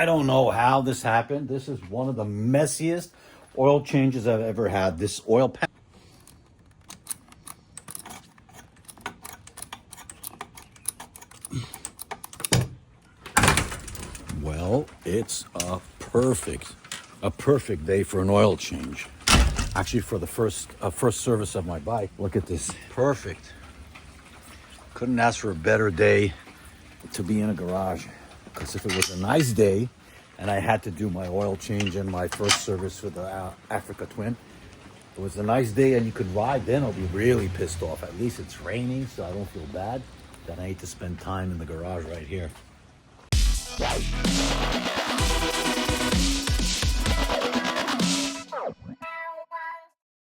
I don't know how this happened. This is one of the messiest oil changes I've ever had. This oil pan. Well, it's a perfect day for an oil change. Actually, for the first service of my bike. Look at this, perfect. Couldn't ask for a better day to be in a garage. Because if it was a nice day and I had to do my oil change and my first service with the Africa Twin, if it was a nice day and you could ride, then I'll be really pissed off. At least it's raining, so I don't feel bad that I need to spend time in the garage right here.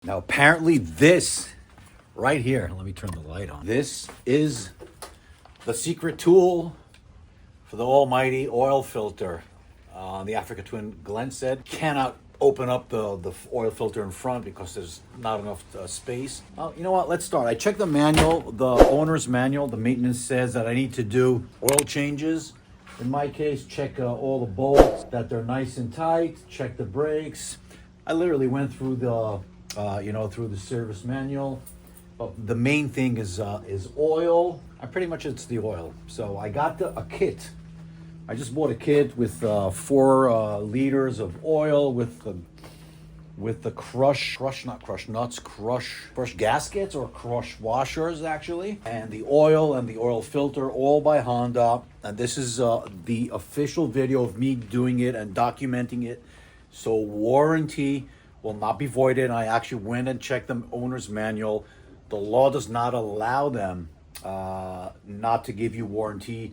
Now, apparently this right here, let me turn the light on. This is the secret tool for the almighty oil filter. The Africa Twin, Glenn said, cannot open up the oil filter in front because there's not enough space. You know what, let's start. I checked the manual, the owner's manual. The maintenance says that I need to do oil changes. In my case, check all the bolts, that they're nice and tight, check the brakes. I literally went through the, through the service manual. But the main thing is oil. Pretty much it's the oil. So I got a kit. I just bought a kit with 4 liters of oil with the crush gaskets or crush washers actually, and the oil filter, all by Honda. And this is the official video of me doing it and documenting it. So warranty will not be voided. I actually went and checked the owner's manual. The law does not allow them not to give you warranty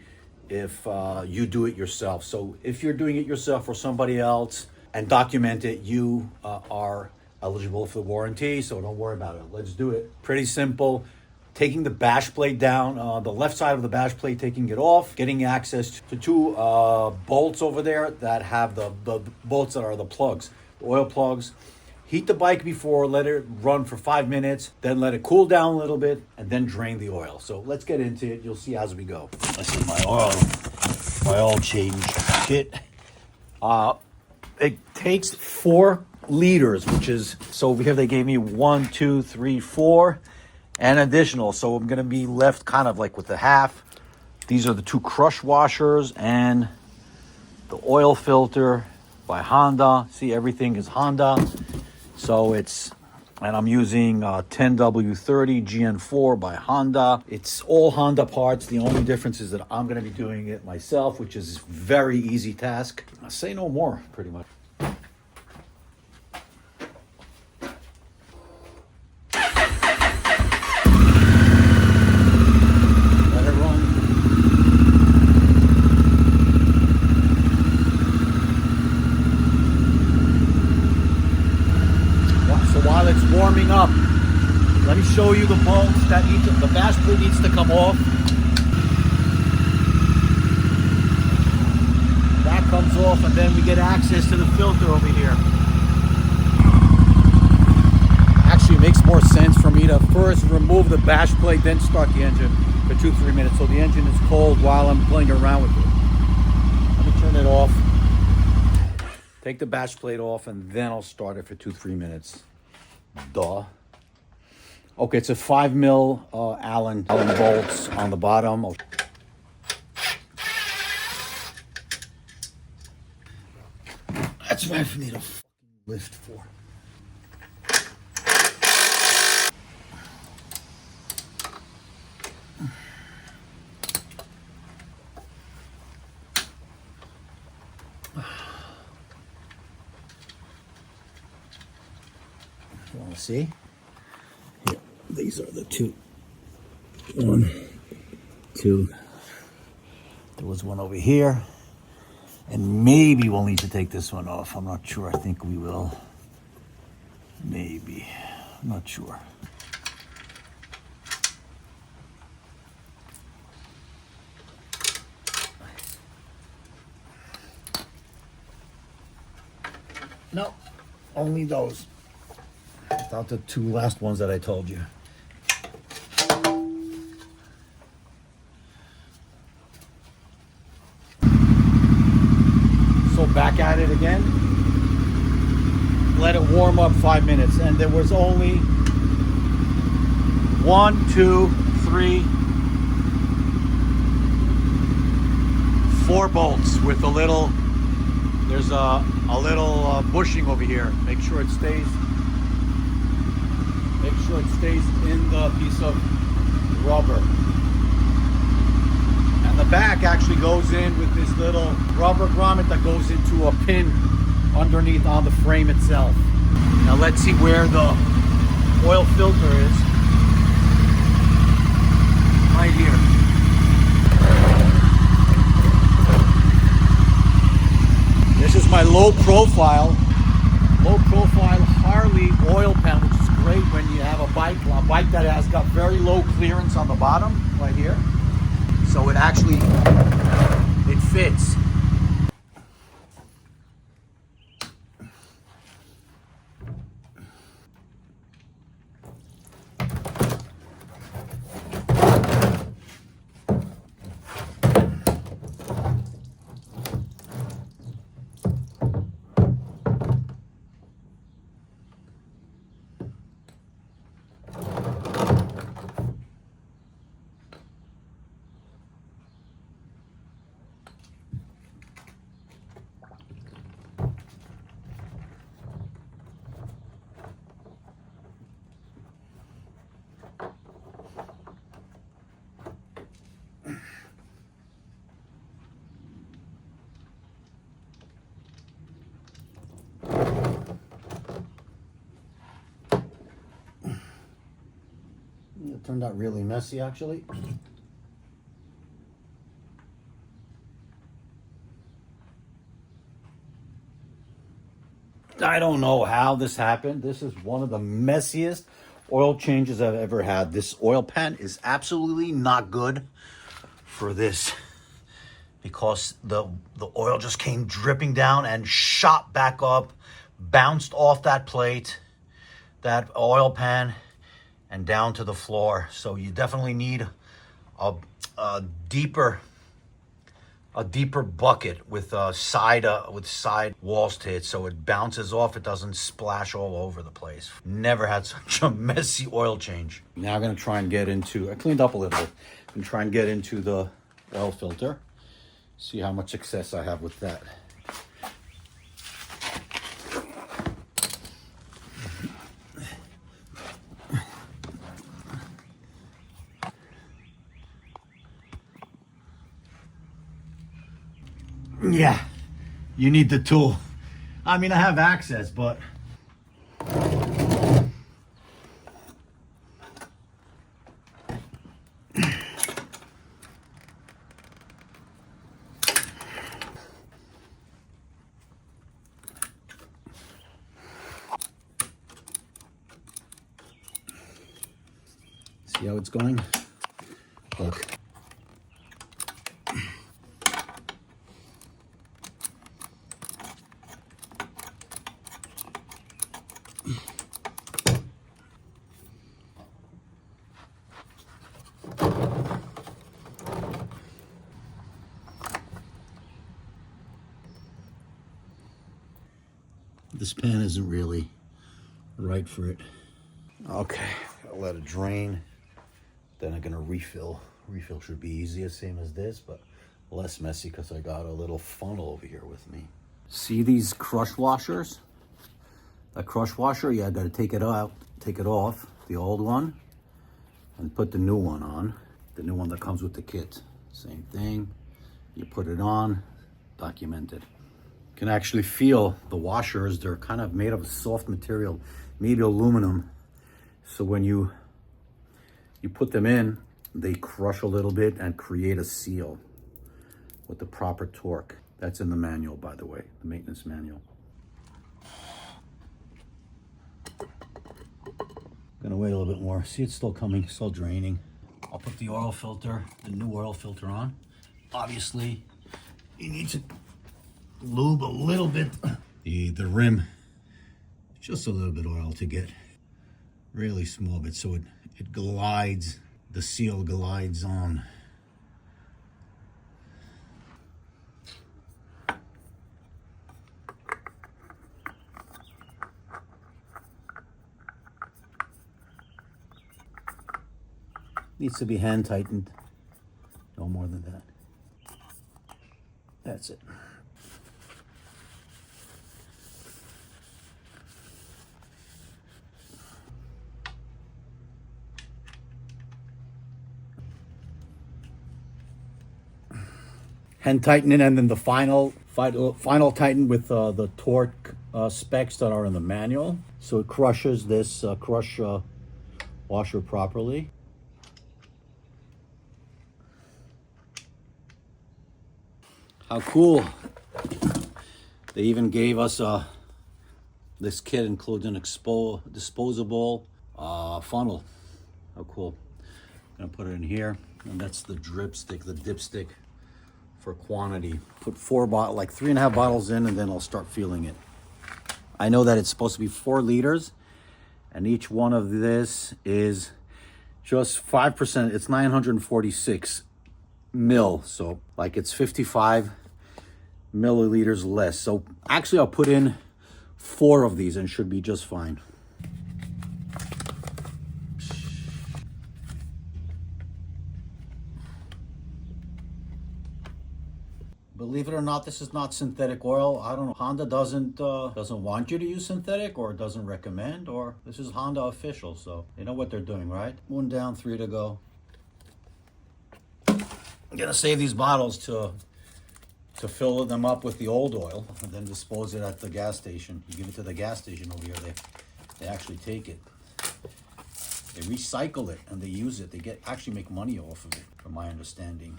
if you do it yourself. So if you're doing it yourself or somebody else and document it, you are eligible for the warranty. So don't worry about it. Let's do it. Pretty simple. Taking the bash plate down, the left side of the bash plate, taking it off, getting access to 2 bolts over there that have the bolts that are the plugs, the oil plugs. Heat the bike before, let it run for 5 minutes, then let it cool down a little bit, and then drain the oil. So let's get into it. You'll see as we go. This is my oil change kit. It takes 4 liters, which is, so over here they gave me 1, 2, 3, 4, and additional. So I'm gonna be left kind of like with the half. These are the 2 crush washers and the oil filter by Honda. See, everything is Honda. So and I'm using 10W30 GN4 by Honda. It's all Honda parts. The only difference is that I'm going to be doing it myself, which is a very easy task. I say no more, pretty much. While it's warming up, let me show you the bolts that the bash plate needs to come off. That comes off, and then we get access to the filter over here. Actually, it makes more sense for me to first remove the bash plate, then start the engine for 2-3 minutes. So the engine is cold while I'm playing around with it. Let me turn it off. Take the bash plate off, and then I'll start it for 2-3 minutes. Duh. Okay, it's a 5 mil Allen bolts on the bottom. That's what I need a lift for. You want to see? Here, these are the 2. 1, 2. There was one over here. And maybe we'll need to take this one off. I'm not sure. I think we will. Maybe. I'm not sure. No, only those. Without the 2 last ones that I told you. So go back at it again. Let it warm up 5 minutes. And there was only 1, 2, 3, 4 bolts with a little, there's a little bushing over here. Make sure it stays in the piece of rubber. And the back actually goes in with this little rubber grommet that goes into a pin underneath on the frame itself. Now let's see where the oil filter is. Right here. This is my low profile Harley oil pan, which is great when you have a bike that has got very low clearance on the bottom, right here. So it fits. It turned out really messy, actually. I don't know how this happened. This is one of the messiest oil changes I've ever had. This oil pan is absolutely not good for this because the oil just came dripping down and shot back up, bounced off that plate, that oil pan, and down to the floor. So you definitely need a deeper bucket with side walls to it, so it bounces off. It doesn't splash all over the place. Never had such a messy oil change. Now I'm gonna try and get into. I cleaned up a little bit and try and get into the oil filter. See how much success I have with that. Yeah, you need the tool. I mean, I have access, but see how it's going? Look. This pan isn't really right for it. Okay, gotta let it drain. Then I'm gonna refill. Refill should be easier, same as this, but less messy because I got a little funnel over here with me. See these crush washers? A crush washer, yeah, I gotta take it out, take it off, the old one, and put the new one on. The new one that comes with the kit. Same thing, you put it on, documented. You can actually feel the washers, they're kind of made of a soft material, maybe aluminum. So when you put them in, they crush a little bit and create a seal with the proper torque. That's in the manual, by the way, the maintenance manual. Gonna wait a little bit more. See, it's still coming, still draining. I'll put the oil filter, the new oil filter on. Obviously, you need to lube a little bit the rim, just a little bit of oil to get really small bit so it glides, the seal glides on. Needs to be hand tightened. No more than that. That's it. Hand tighten it, and then the final tighten with the torque specs that are in the manual, so it crushes this washer properly. How cool! They even gave us this kit includes an disposable funnel. How cool! I'm gonna put it in here, and that's the dripstick, the dipstick. For quantity, put 3.5 bottles in, and then I'll start feeling it. I know that it's supposed to be 4 liters, and each one of this is just 5%. It's 946 mil, so like it's 55 milliliters less. So actually I'll put in 4 of these and should be just fine. Believe it or not, this is not synthetic oil. I don't know. Honda doesn't want you to use synthetic, or doesn't recommend, or this is Honda official, so they know what they're doing, right? 1 down, 3 to go. I'm gonna save these bottles to fill them up with the old oil and then dispose it at the gas station. You give it to the gas station over here. They actually take it. They recycle it and they use it. They actually make money off of it, from my understanding.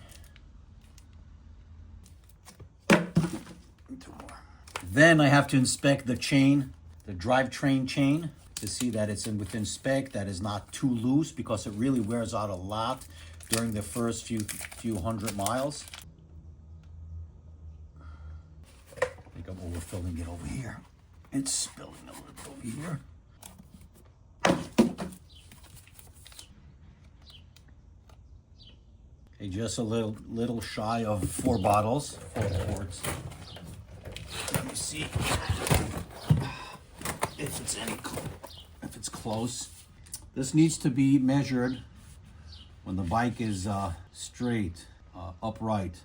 2 more. Then I have to inspect the chain, the drivetrain chain, to see that it's within spec, that is not too loose, because it really wears out a lot during the first few hundred miles. I think I'm overfilling it over here. It's spilling a little over here. Okay, just a little shy of 4 bottles, 4 quarts. Let me see if it's close. This needs to be measured when the bike is straight, upright.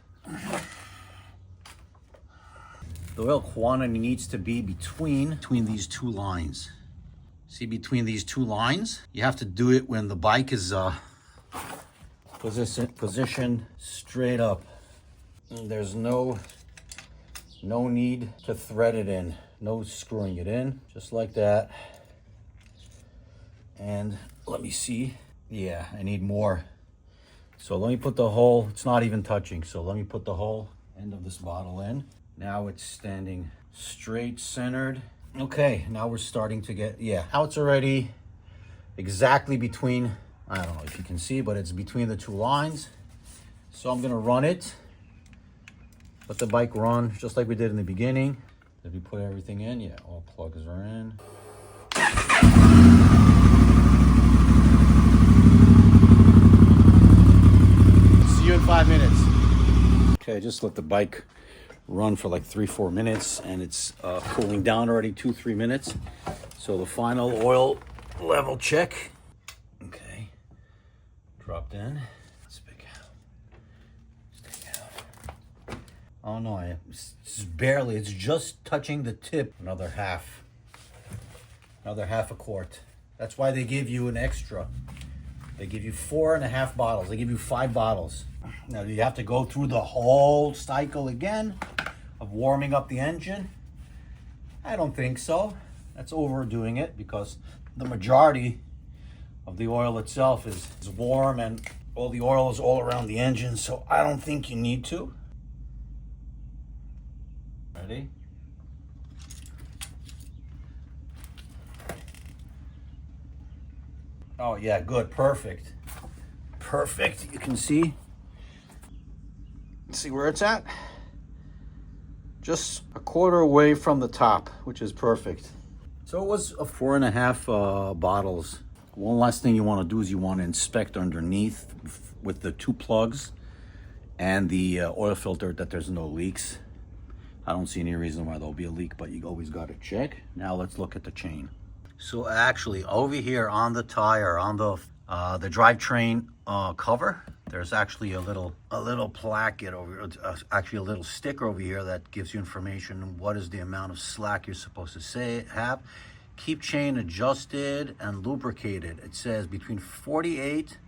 The oil quantity needs to be between these 2 lines. See, between these 2 lines, you have to do it when the bike is positioned straight up. And there's no need to thread it in, no screwing it in, just like that. And let me see. Yeah, I need more. So let me put the whole, it's not even touching, so let me put the whole end of this bottle in. Now it's standing straight, centered. Okay, now we're starting to get, yeah, now it's already exactly between, I don't know if you can see, but it's between the 2 lines. So I'm gonna run it. Let the bike run just like we did in the beginning. Did we put everything in? Yeah, all plugs are in. See you in 5 minutes. Okay, just let the bike run for like 3-4 minutes, and it's cooling down already 2-3 minutes. So the final oil level check. Okay, dropped in. Oh no, it's barely, it's just touching the tip. Another half a quart. That's why they give you an extra. They give you 4.5 bottles. They give you 5 bottles. Now, do you have to go through the whole cycle again of warming up the engine? I don't think so. That's overdoing it, because the majority of the oil itself is warm, and all the oil is all around the engine, so I don't think you need to. Ready? Oh yeah, good, perfect. Perfect, you can see where it's at? Just a quarter away from the top, which is perfect. So it was a 4.5 bottles. One last thing you want to do is you want to inspect underneath with the 2 plugs and the oil filter that there's no leaks. I don't see any reason why there'll be a leak, but you always got to check. Now let's look at the chain. So actually over here on the tire, on The drivetrain cover. There's actually a little placket over, actually a little sticker over here that gives you information. What is the amount of slack you're supposed to have? Keep chain adjusted and lubricated. It says between 48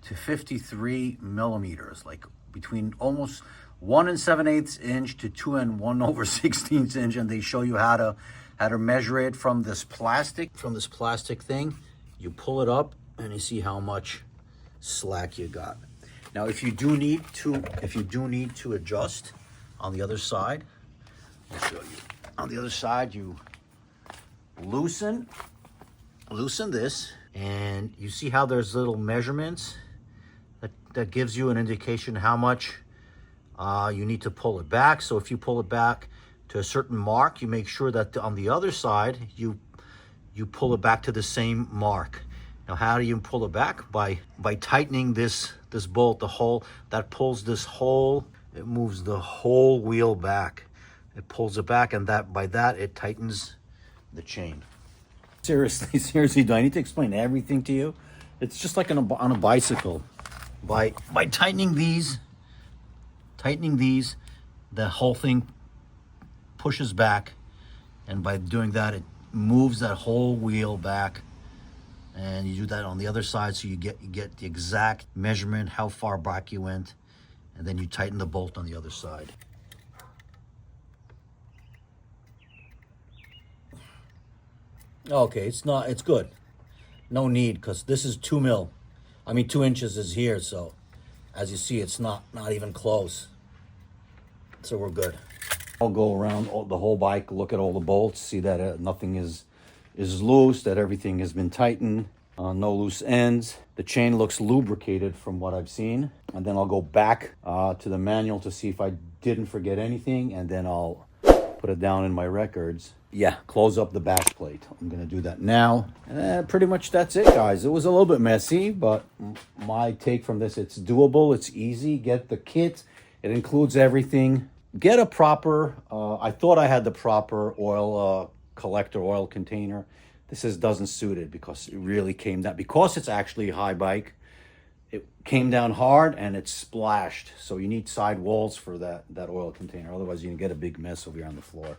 to 53 millimeters, like between almost 1 7/8 inch to 2 1/16 inch, and they show you how to measure it from this plastic thing. You pull it up and you see how much slack you got. Now, if you do need to adjust on the other side, I'll show you. On the other side, you loosen this, and you see how there's little measurements that gives you an indication how much you need to pull it back. So if you pull it back to a certain mark, you make sure that on the other side you pull it back to the same mark. Now, how do you pull it back? By tightening this bolt, the hole that pulls this hole, it moves the whole wheel back. It pulls it back, and by that it tightens the chain. Seriously, do I need to explain everything to you? It's just like on a bicycle. By tightening these, the whole thing pushes back, and by doing that, it moves that whole wheel back. And you do that on the other side, so you get the exact measurement, how far back you went, and then you tighten the bolt on the other side. Okay, it's good. No need, because this is 2 inches is here, so as you see, it's not even close. So we're good. I'll go around the whole bike, look at all the bolts, see that nothing is loose, that everything has been tightened, no loose ends. The chain looks lubricated from what I've seen. And then I'll go back to the manual to see if I didn't forget anything, and then I'll put it down in my records. Yeah, close up the back plate. I'm gonna do that now. Pretty much that's it, guys. It was a little bit messy, but my take from this, it's doable, it's easy. Get the kit, it includes everything. Get a proper, I thought I had the proper oil collector, oil container. This doesn't suit it, because it really came down, because it's actually a high bike, it came down hard and it splashed. So you need side walls for that oil container. Otherwise you can get a big mess over here on the floor.